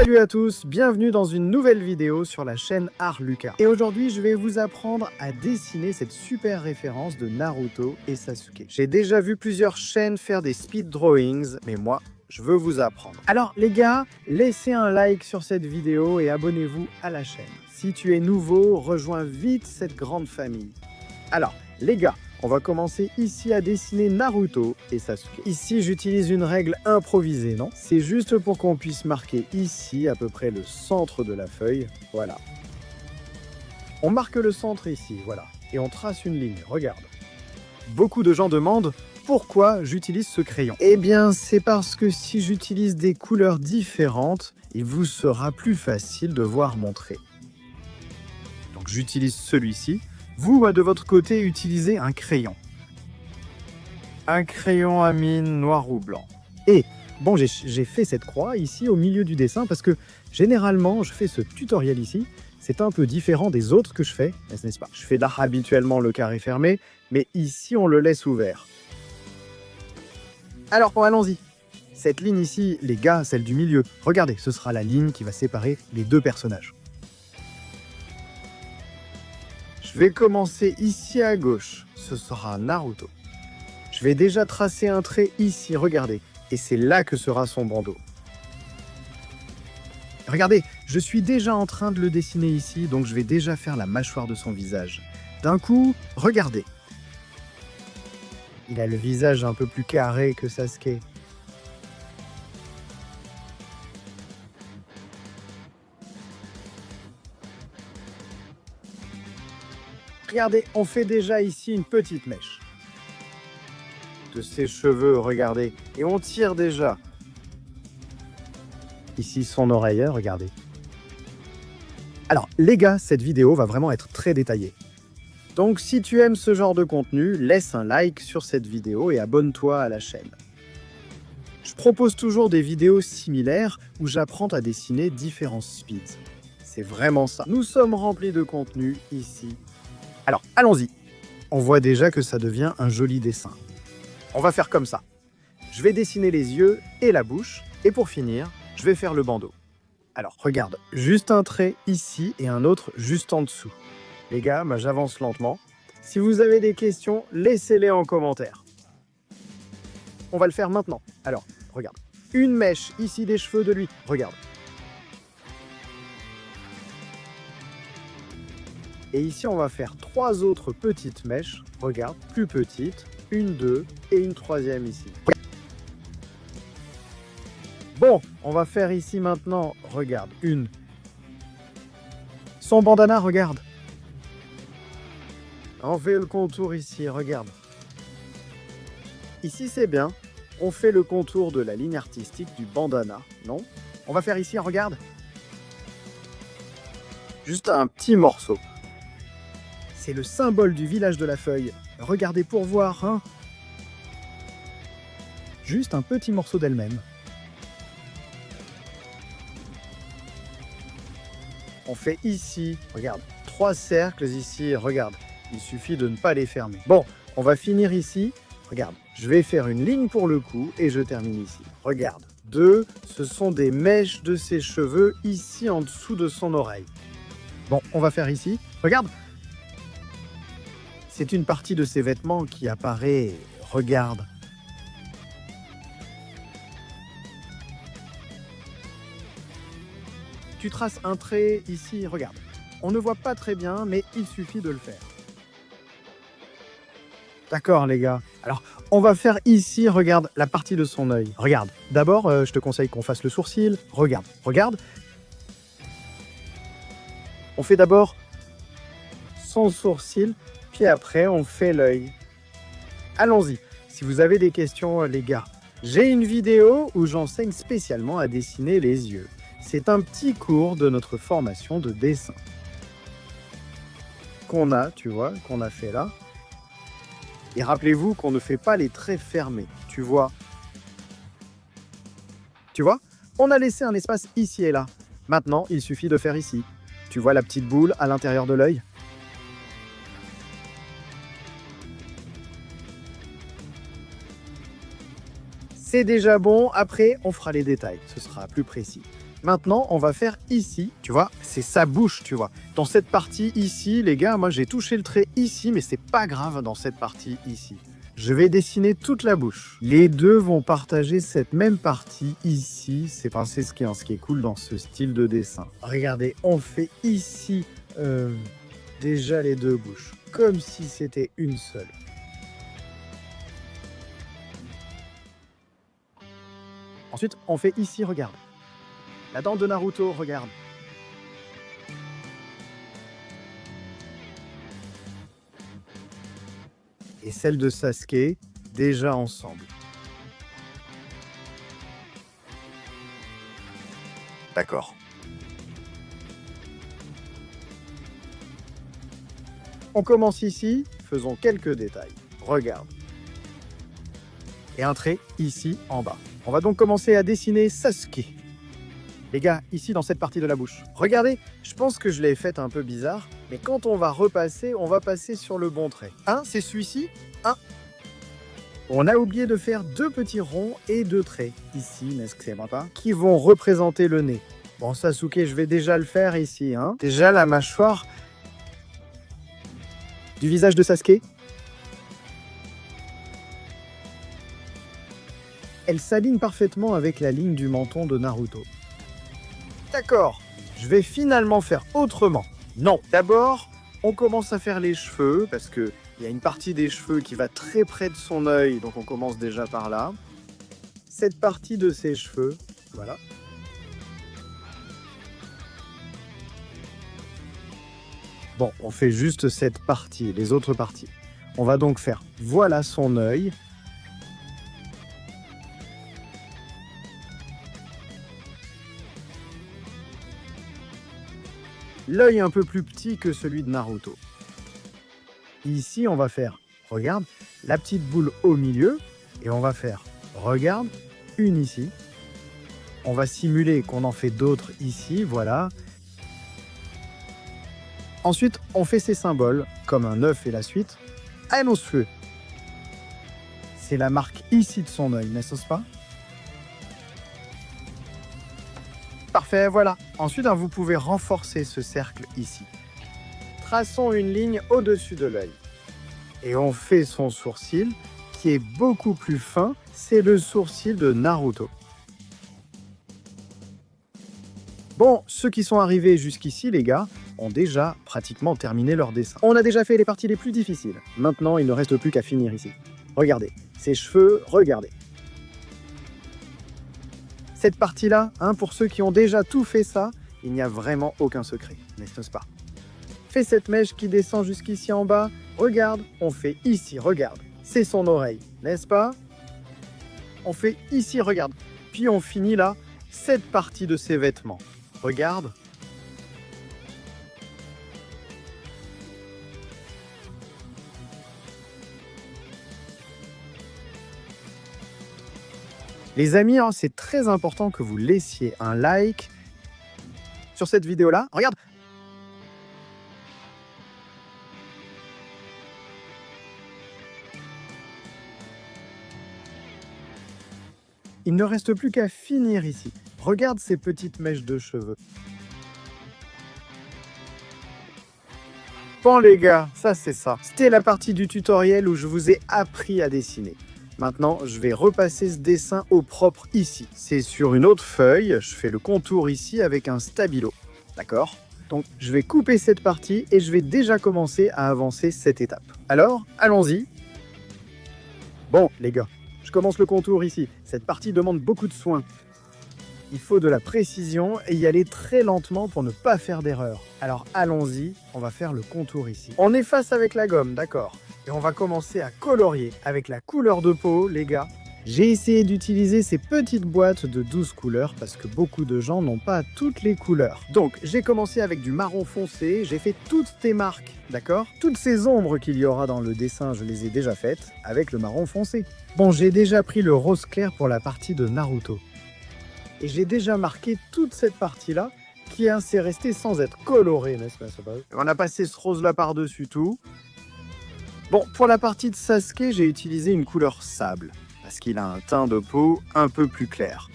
Salut à tous, bienvenue dans une nouvelle vidéo sur la chaîne Art Lucas. Et aujourd'hui, je vais vous apprendre à dessiner cette super référence de Naruto et Sasuke. J'ai déjà vu plusieurs chaînes faire des speed drawings, mais moi, je veux vous apprendre. Alors les gars, laissez un like sur cette vidéo et abonnez-vous à la chaîne. Si tu es nouveau, rejoins vite cette grande famille. Alors, les gars, on va commencer ici à dessiner Naruto et Sasuke. Ici, j'utilise une règle improvisée, non? C'est juste pour qu'on puisse marquer ici à peu près le centre de la feuille. Voilà. On marque le centre ici, voilà. Et on trace une ligne, regarde. Beaucoup de gens demandent pourquoi j'utilise ce crayon. Eh bien, c'est parce que si j'utilise des couleurs différentes, il vous sera plus facile de voir mon trait. Donc j'utilise celui-ci. Vous, de votre côté, utilisez un crayon. Un crayon à mine noir ou blanc. Et, bon, j'ai fait cette croix ici au milieu du dessin parce que généralement, je fais ce tutoriel ici. C'est un peu différent des autres que je fais, n'est-ce pas? Je fais là habituellement le carré fermé, mais ici, on le laisse ouvert. Alors, bon, allons-y. Cette ligne ici, les gars, celle du milieu. Regardez, ce sera la ligne qui va séparer les deux personnages. Je vais commencer ici à gauche, ce sera Naruto. Je vais déjà tracer un trait ici, regardez, et c'est là que sera son bandeau. Regardez, je suis déjà en train de le dessiner ici, donc je vais déjà faire la mâchoire de son visage. D'un coup, regardez. Il a le visage un peu plus carré que Sasuke. Regardez, on fait déjà ici une petite mèche. De ses cheveux, regardez. Et on tire déjà. Ici, son oreille, regardez. Alors, les gars, cette vidéo va vraiment être très détaillée. Donc, si tu aimes ce genre de contenu, laisse un like sur cette vidéo et abonne-toi à la chaîne. Je propose toujours des vidéos similaires où j'apprends à dessiner différents speeds. C'est vraiment ça. Nous sommes remplis de contenu ici. Alors, allons-y. On voit déjà que ça devient un joli dessin. On va faire comme ça. Je vais dessiner les yeux et la bouche. Et pour finir, je vais faire le bandeau. Alors, regarde. Juste un trait ici et un autre juste en dessous. Les gars, j'avance lentement. Si vous avez des questions, laissez-les en commentaire. On va le faire maintenant. Alors, regarde. Une mèche ici des cheveux de lui. Regarde. Et ici, on va faire 3 autres petites mèches. Regarde, plus petites. Une, 2 et une troisième ici. Bon, on va faire ici maintenant, regarde, une. Son bandana, regarde. On fait le contour ici, regarde. Ici, c'est bien. On fait le contour de la ligne artistique du bandana, non? On va faire ici, regarde. Juste un petit morceau. C'est le symbole du village de la feuille. Regardez pour voir, hein. Juste un petit morceau d'elle-même. On fait ici, regarde, 3 cercles ici, regarde. Il suffit de ne pas les fermer. Bon, on va finir ici. Regarde, je vais faire une ligne pour le cou et je termine ici. Regarde, 2, ce sont des mèches de ses cheveux ici en dessous de son oreille. Bon, on va faire ici. Regarde. C'est une partie de ses vêtements qui apparaît. Regarde. Tu traces un trait ici, regarde. On ne voit pas très bien, mais il suffit de le faire. D'accord, les gars. Alors, on va faire ici, regarde, la partie de son œil. Regarde. D'abord, je te conseille qu'on fasse le sourcil. Regarde, regarde. On fait d'abord son sourcil. Puis après, on fait l'œil. Allons-y. Si vous avez des questions, les gars, j'ai une vidéo où j'enseigne spécialement à dessiner les yeux. C'est un petit cours de notre formation de dessin. Qu'on a, tu vois, qu'on a fait là. Et rappelez-vous qu'on ne fait pas les traits fermés, tu vois. Tu vois, on a laissé un espace ici et là. Maintenant, il suffit de faire ici. Tu vois la petite boule à l'intérieur de l'œil ? C'est déjà bon, après on fera les détails, ce sera plus précis. Maintenant, on va faire ici, tu vois, c'est sa bouche, tu vois. Dans cette partie ici, les gars, moi j'ai touché le trait ici, mais c'est pas grave dans cette partie ici. Je vais dessiner toute la bouche. Les deux vont partager cette même partie ici. C'est ce qui est cool dans ce style de dessin. Regardez, on fait ici déjà les deux bouches, comme si c'était une seule. Ensuite, on fait ici, regarde. La dent de Naruto, regarde. Et celle de Sasuke, déjà ensemble. D'accord. On commence ici, faisons quelques détails. Regarde. Et un trait ici en bas. On va donc commencer à dessiner Sasuke. Les gars, ici dans cette partie de la bouche. Regardez, je pense que je l'ai faite un peu bizarre, mais quand on va repasser, on va passer sur le bon trait. C'est celui-ci. On a oublié de faire deux petits ronds et deux traits, ici, n'est-ce que c'est pas, qui vont représenter le nez. Bon, Sasuke, je vais déjà le faire ici. Déjà la mâchoire du visage de Sasuke. Elle s'aligne parfaitement avec la ligne du menton de Naruto. D'accord, je vais finalement faire autrement. Non, d'abord, on commence à faire les cheveux, parce qu'il y a une partie des cheveux qui va très près de son œil, donc on commence déjà par là. Cette partie de ses cheveux, voilà. Bon, on fait juste cette partie, les autres parties. On va donc faire, voilà son œil. L'œil un peu plus petit que celui de Naruto. Ici, on va faire, regarde, la petite boule au milieu. Et on va faire, regarde, une ici. On va simuler qu'on en fait d'autres ici, voilà. Ensuite, on fait ces symboles, comme un œuf et la suite. À nos cheveux. C'est la marque ici de son œil, n'est-ce pas? Parfait, voilà. Ensuite, vous pouvez renforcer ce cercle ici. Traçons une ligne au-dessus de l'œil. Et on fait son sourcil, qui est beaucoup plus fin. C'est le sourcil de Naruto. Bon, ceux qui sont arrivés jusqu'ici, les gars, ont déjà pratiquement terminé leur dessin. On a déjà fait les parties les plus difficiles. Maintenant, il ne reste plus qu'à finir ici. Regardez, ses cheveux, regardez. Cette partie-là, pour ceux qui ont déjà tout fait ça, il n'y a vraiment aucun secret, n'est-ce pas? Fais cette mèche qui descend jusqu'ici en bas, regarde, on fait ici, regarde, c'est son oreille, n'est-ce pas? On fait ici, regarde, puis on finit là, cette partie de ses vêtements, regarde. Les amis, c'est très important que vous laissiez un like sur cette vidéo-là. Regarde. Il ne reste plus qu'à finir ici. Regarde ces petites mèches de cheveux. Bon les gars, ça c'est ça. C'était la partie du tutoriel où je vous ai appris à dessiner. Maintenant, je vais repasser ce dessin au propre ici. C'est sur une autre feuille, je fais le contour ici avec un stabilo. D'accord? Donc, je vais couper cette partie et je vais déjà commencer à avancer cette étape. Alors, allons-y. Bon, les gars, je commence le contour ici. Cette partie demande beaucoup de soin. Il faut de la précision et y aller très lentement pour ne pas faire d'erreur. Alors, allons-y, on va faire le contour ici. On efface avec la gomme, d'accord? Et on va commencer à colorier avec la couleur de peau, les gars. J'ai essayé d'utiliser ces petites boîtes de 12 couleurs parce que beaucoup de gens n'ont pas toutes les couleurs. Donc, j'ai commencé avec du marron foncé, j'ai fait toutes ces marques, d'accord? Toutes ces ombres qu'il y aura dans le dessin, je les ai déjà faites avec le marron foncé. Bon, j'ai déjà pris le rose clair pour la partie de Naruto. Et j'ai déjà marqué toute cette partie-là qui s'est restée sans être colorée, n'est-ce pas? On a passé ce rose-là par-dessus tout. Bon, pour la partie de Sasuke, j'ai utilisé une couleur sable, parce qu'il a un teint de peau un peu plus clair.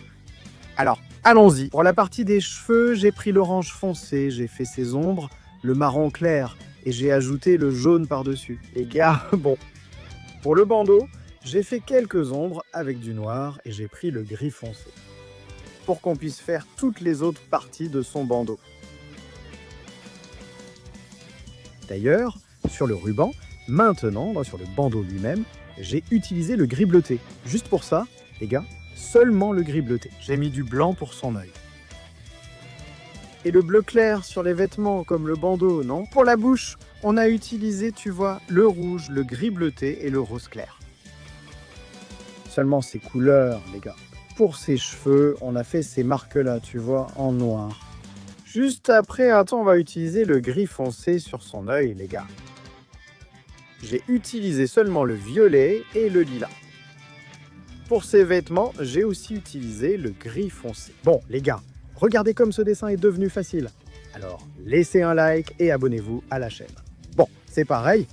Alors, Allons-y. Pour la partie des cheveux, j'ai pris l'orange foncé, j'ai fait ses ombres, le marron clair, et j'ai ajouté le jaune par-dessus. Les gars, bon. Pour le bandeau, j'ai fait quelques ombres avec du noir et j'ai pris le gris foncé. Pour qu'on puisse faire toutes les autres parties de son bandeau. D'ailleurs, sur le ruban, maintenant, sur le bandeau lui-même, j'ai utilisé le gris bleuté. Juste pour ça, les gars, seulement le gris bleuté. J'ai mis du blanc pour son œil. Et le bleu clair sur les vêtements, comme le bandeau, non? Pour la bouche, on a utilisé, tu vois, le rouge, le gris bleuté et le rose clair. Seulement ces couleurs, les gars. Pour ses cheveux, on a fait ces marques-là, tu vois, en noir. Juste après, attends, on va utiliser le gris foncé sur son œil, les gars. J'ai utilisé seulement le violet et le lilas. Pour ses vêtements, j'ai aussi utilisé le gris foncé. Bon, les gars, regardez comme ce dessin est devenu facile. Alors, laissez un like et abonnez-vous à la chaîne. Bon, c'est pareil,